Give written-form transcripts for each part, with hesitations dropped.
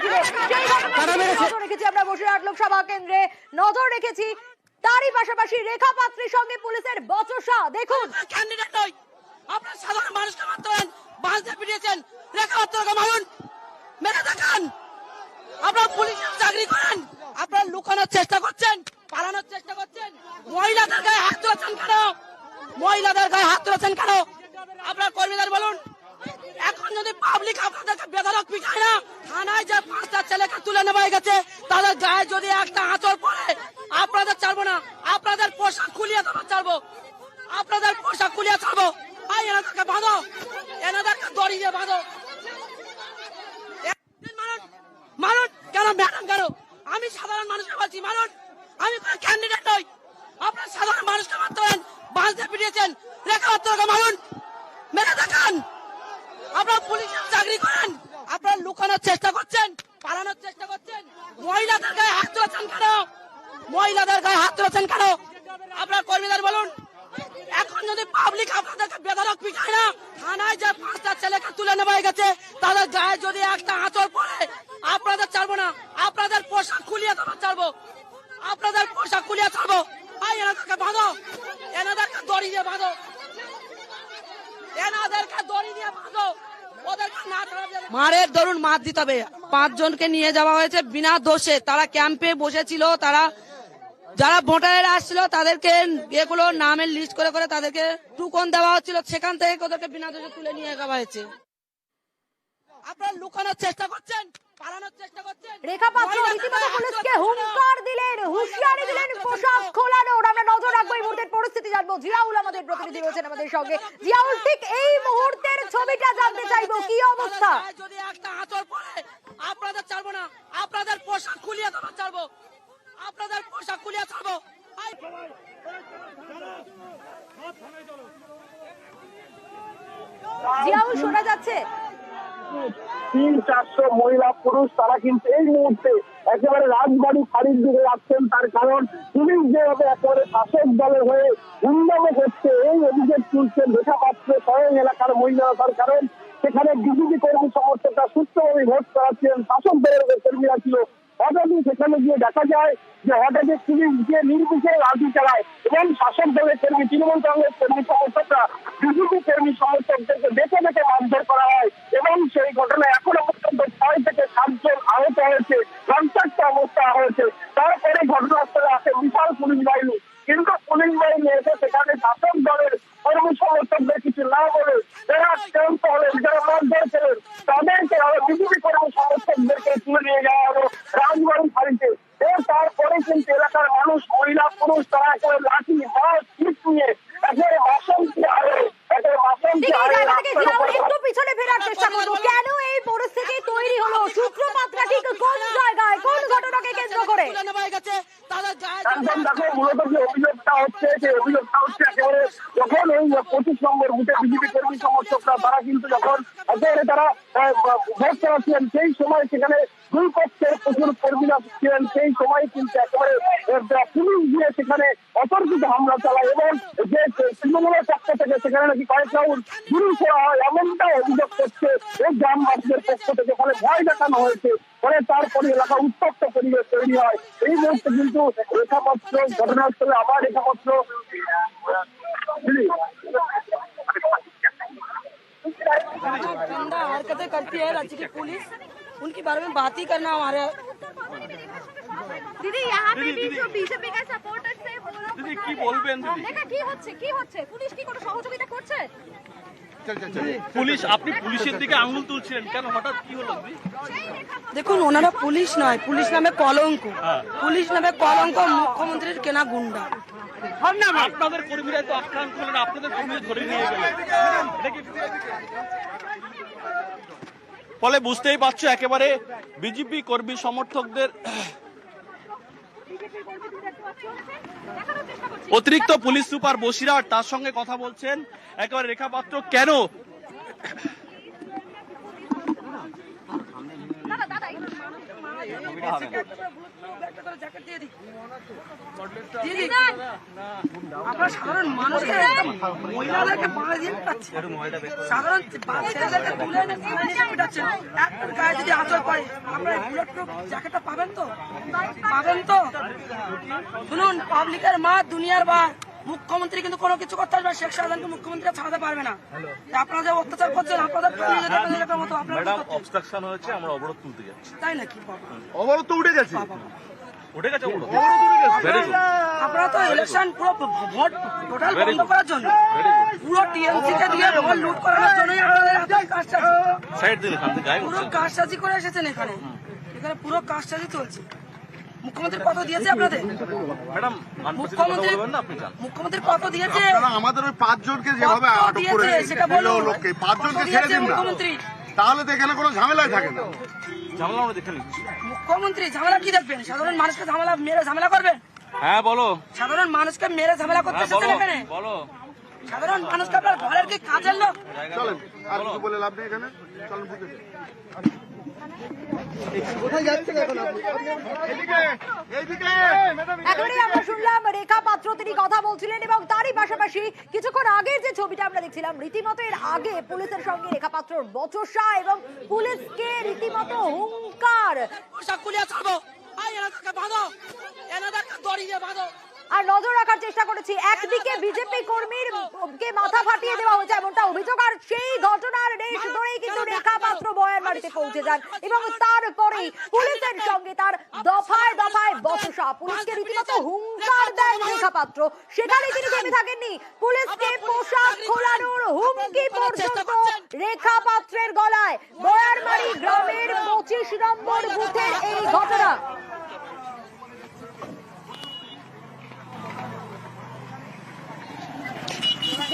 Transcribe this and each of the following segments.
ছিল সেই ঘটনায় নজর রেখেছি আমরা বসিরহাট লোকসভা কেন্দ্রে নজর রেখেছি। তারই পাশাপাশি রেখা পাত্রীর সঙ্গে পুলিশের বচসা দেখুন। ক্যান্ডিডেট নয়, আপনারা সাধারণ মানুষকে মারতেন, বাস দিয়ে পিটিয়েছেন, রেখা পাত্রকে মারুন, মেরে দেখান। আপনারা পুলিশের চাকরি করেন, আপনারা লুকানোর চেষ্টা করছেন, পালানোর চেষ্টা করছেন। মহিলাদের গায়ে হাত তুলেছেন কেন? মহিলাদের গায়ে হাত তুলেছেন কেন? আপনার কর্মীদের বলুন। এখন যদি পাবলিক আপনাদেরকে বেধড়ক পিটায় না, থানায় যে 5টা ছেলেকে তুলে নেওয়া হয়ে গেছে, তাদের গায়ে যদি একটা আঁচড় পড়ে, আপনাদের ছাড়বো না, আপনাদের পোশাক খুলিয়ে দেবো, ছাড়বো, আপনাদের পোশাক খুলিয়ে ছাড়বো। ভাই এনাদেরকে বাঁধো, এনাদেরকে দড়ি দিয়ে বাঁধো। মানুষ মানুষ কেন ম্যাডাম কেন? আমি সাধারণ মানুষকে বলছি মানুষ, আমি কোনো ক্যান্ডিডেট নই। আপনার সাধারণ মানুষকে মারতেন, বাস দিয়ে পিটিয়েছেন, রেখা পাত্রকে মারুন, মেরে দেখান। আপনারা পুলিশের চাকরি করেন, আপনারা লুকানোর চেষ্টা করছেন, পালানোর চেষ্টা করছেন। মহিলাদের গায়ে হাত তুলেছেন কেন? মহিলাদের গায়ে হাত তুলেছেন কেন? আপনার কর্মীদের বলুন। এখন যদি পাবলিক আপনাদেরকে বেধড়ক পিটায় না, থানায় যে 5টা ছেলেকে তুলে নেওয়া হয়ে গেছে, তাদের গায়ে যদি একটা আঁচড় পড়ে, আপনাদের ছাড়বো না, আপনাদের পোশাক খুলিয়ে দেবো, ছাড়বো, আপনাদের পোশাক খুলিয়ে ছাড়বো। ভাই এনাদেরকে বাঁধো, এনাদেরকে দড়ি দিয়ে বাঁধো, এনাদেরকে দড়ি দিয়ে বাঁধো। মারের দরুন মার দিতে হবে। 5 জনকে নিয়ে যাওয়া হয়েছে বিনা দোষে। তারা ক্যাম্পে বসেছিল, তারা যারা ভোটারেরা আসছিল তাদেরকে এগুলো নামের লিস্ট করে করে তাদেরকে টুকন দেওয়া হচ্ছিল, সেখান থেকে ওদেরকে বিনা দোষে তুলে নিয়ে যাওয়া হয়েছে। আপনারা লুকানোর চেষ্টা করছেন, পালানোর চেষ্টা করছেন। রেখা পাত্র রীতিমতো পুলিশকে হুঙ্কার দিলেন, হুঁশিয়ারি দিলেন পোশাক খোলানোর। আমরা নজর রাখবো, এই মুহূর্তের পরিস্থিতি জানবো। জিয়াউল আমাদের প্রতিনিধি রয়েছেন আমাদের সঙ্গে। জিয়াউল, ঠিক এই মুহূর্তের ছবিটা জানতে চাইবো, কি অবস্থা? যদি একটা আঁচড় পড়ে, আপনাদের ছাড়বো না, আপনাদের পোশাক খুলিয়ে দেবো, ছাড়বো, আপনাদের পোশাক খুলিয়ে ছাড়বো। জিয়াউল, শোনা যাচ্ছে? 300-400 মহিলা পুরুষ তারা কিন্তু এই মুহূর্তে একেবারে রাজবাড়ি ফাঁড়ির দিকে যাচ্ছেন। তার কারণ পুলিশ যেভাবে একেবারে শাসক দলের হয়ে হুন্ডামো করছে, এই অভিযোগ তুলছেন রেখা পাত্র স্বয়ং এলাকার মহিলারা। তার কারণ সেখানে বিজেপি কর্মী সমর্থকরা সুস্থভাবে ভোট করাচ্ছিলেন, শাসক দলের কর্মীরা ছিল। হঠাৎই সেখানে গিয়ে দেখা যায় যে হঠাৎই পুলিশ গিয়ে নির্বিচারে লাঠি চালায় এবং শাসক দলের কর্মী, তৃণমূল কংগ্রেস কর্মী সমর্থকরা বিজেপি কর্মী সমর্থকদেরকে দেখে দেখে মারধর করা হয় এবং সেই ঘটনায় এখনো পর্যন্ত 6 থেকে 7 জন আহত হয়েছে, রক্তাক্ত অবস্থা হয়েছে। তারপরে ঘটনাস্থলে আসে বিশাল পুলিশ বাহিনী, কিন্তু পুলিশ বাহিনী এসে সেখানে শাসক দলের কর্মী সমর্থকদের কিছু না বলে যারা আক্রান্ত হলেন, যারা মারধর করেন, তাদেরকে বিজেপি কর্মী সমর্থকদেরকে তুলে নিয়ে যাওয়া হলো রাজবাড়ি ফাঁড়িতে। তারপরে কিন্তু এলাকার মানুষ, মহিলা পুরুষ তারা একেবারে লাঠি বাস নিয়ে একেবারে বাসন্তী আরে একটু পিছনে ফেরার চেষ্টা করবো। কেন এই পরিস্থিতি তৈরি হলো? সূত্রপাতটা ঠিক কোন জায়গায়, কোন ঘটনাকে কেন্দ্র করে? দেখো, মূলত যে অভিযোগটা হচ্ছে একেবারে যখন ওই 25 নম্বর বুথে বিজেপি কর্মী সমর্থকরা তারা কিন্তু যখন একেবারে তারা ভোট করাচ্ছিলেন, সেই সময় সেখানে দুই পক্ষের প্রচুর কর্মীরা ছিলেন। সেই সময় কিন্তু একেবারে পুলিশ দিয়ে সেখানে অতর্কিত হামলা চালায় এবং যে তৃণমূলের পক্ষ থেকে সেখানে নাকি কয়েক রাউন্ড গুলি করা হয়, এমনটাই অভিযোগ করছে এই গ্রামবাসীদের পক্ষ থেকে। ফলে ভয় দেখানো হয়েছে, ফলে তারপরে এলাকা উত্তপ্ত পরিবেশ তৈরি হয়। এই মুহূর্তে কিন্তু রেখাপত্র ঘটনাস্থলে আবার রেখাপত্র गंदा हरकतें करती है राज्य की पुलिस, उनके बारे में बात ही करना हमारे। দিদি यहाँ पे भी जो बीजेपी का सपोर्टर से वो लोग দিদি কি বলবেন দিদি? দেখা কি হচ্ছে পুলিশ কি কোনো সহযোগিতা করছে? পুলিশ, আপনি পুলিশের দিকে আঙুল তুলছিলেন কেন, হঠাৎ কি হলো দিদি? দেখুন, ওনারা পুলিশ নয়, পুলিশ নামে কলঙ্ক, পুলিশ নামে কলঙ্ক, মুখ্যমন্ত্রীর কেনা গুন্ডা। আপনাদের কর্মীরা তো আক্রান্ত হলেন, আপনাদের কর্মীরা ধরে নিয়ে গেলেন, ফলে বুঝতেই পারছো একেবারে বিজেপি কর্মী সমর্থকদের অতিরিক্ত পুলিশ সুপার বসিরহাট তার সঙ্গে কথা বলছেন একেবারে রেখা পাত্র কেন দাদা জ্যাকেট দিয়ে দিই। আমরা সাধারণ মানুষকে মহিলাদেরকে বাড়ি দিয়ে পাচ্ছি, সাধারণ ছেলেদেরকে তুলে এনে পিটাচ্ছেন। একটার গায়ে যদি আঁচড় পড়ে আপনার বুলেট প্রুফ জ্যাকেটটা পাবেন তো? পাবেন তো? শুনুন, পাবলিকের মা দুনিয়ার বা মুখ্যমন্ত্রী কিন্তু কোনো কিছু করতে পারবে, শেখ শাহজাহানকে মুখ্যমন্ত্রী ছাড়াতে পারবে না। আপনারা যে অত্যাচার করছেন আপনাদের মতো ম্যাডাম অবস্ট্রাকশন হয়েছে, আমরা অবরোধ তুলতে যাচ্ছি। তাই নাকি? অবরোধ তো উঠে গেছে, উঠে গেছে অবরোধ। আপনারা তো ইলেকশন পুরো ভোট টোটাল বন্ধ করার জন্য, পুরো টিএমসি কে দিয়ে ভোট লুট করার জন্যই আপনাদের এত কাজটাজি, সাইড দিলে পুরো কাজটাজি করে এসেছেন এখানে। এখানে পুরো কাজটাজি চলছে। মুখ্যমন্ত্রী কত দিয়েছে আপনাদের? ম্যাডাম মুখ্যমন্ত্রী কত দিয়েছে? আপনারা আমাদের ওই 5 জনকে যেভাবে আটক করে সেটা বলো। লোককে 5 জনকে ছেড়ে দিন না, মুখ্যমন্ত্রী তাহলে তো এখানে কোনো ঝামেলাই থাকে না। ঝামেলা আমরা দেখে নিচ্ছি। মুখ্যমন্ত্রী ঝামেলা কি দেখবেন? সাধারণ মানুষকে ঝামেলা মেরে ঝামেলা করবেন? হ্যাঁ বলো। সাধারণ মানুষকে মেরে ঝামেলা করতে হ্যাঁ বলো এসেছেন এখানে? বলো। সাধারণ মানুষকে আপনার ঘরের কি কাজের লোক? চলেন, আর কিছু বলে লাভ নেই এখানে, চলেন বুঝে যান। এখনই আমরা শুনলাম রেখা পাত্র, তিনি কথা বলছিলেন এবং তারই পাশাপাশি কিছুক্ষণ আগের যে ছবিটা আমরা দেখছিলাম, রীতিমতো এর আগে পুলিশের সঙ্গে রেখা পাত্রর বচসা এবং পুলিশকে রীতিমতো হুঙ্কার। পোশাক খুলিয়ে ছাড়বো, এনাদেরকে বাঁধো, এনাদেরকে দড়ি দিয়ে বাঁধো। আর নজর রাখার চেষ্টা করেছি, একদিকে বিজেপি কর্মীর কে মাথা ফাটিয়ে দেওয়া হয়েছে এমনটা অভিযোগ, আর সেই ঘটনার রেশ ধরেই কিন্তু রেখা পাত্র বয়ানবাড়িতে পৌঁছে যান এবং তারপরেই পুলিশের সঙ্গে তার দফায় দফায় বচসা, পুলিশকে রীতিমতো হুঙ্কার দেন রেখা পাত্র। সেখানে তিনি থেমে থাকেননি, পুলিশকে পোশাক খোলানোর হুমকি পর্যন্ত রেখা পাত্রের গলায়। বয়ারমারি গ্রামের 25 নম্বর বুথের এই ঘটনা।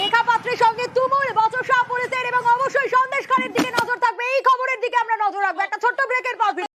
রেখা পাত্রের সঙ্গে তুমুল বচসা পুলিশের এবং অবশ্যই সন্দেশখালীর দিকে নজর থাকবে। এই খবরের দিকে আমরা নজর রাখবো। একটা ছোট্ট ব্রেকের পর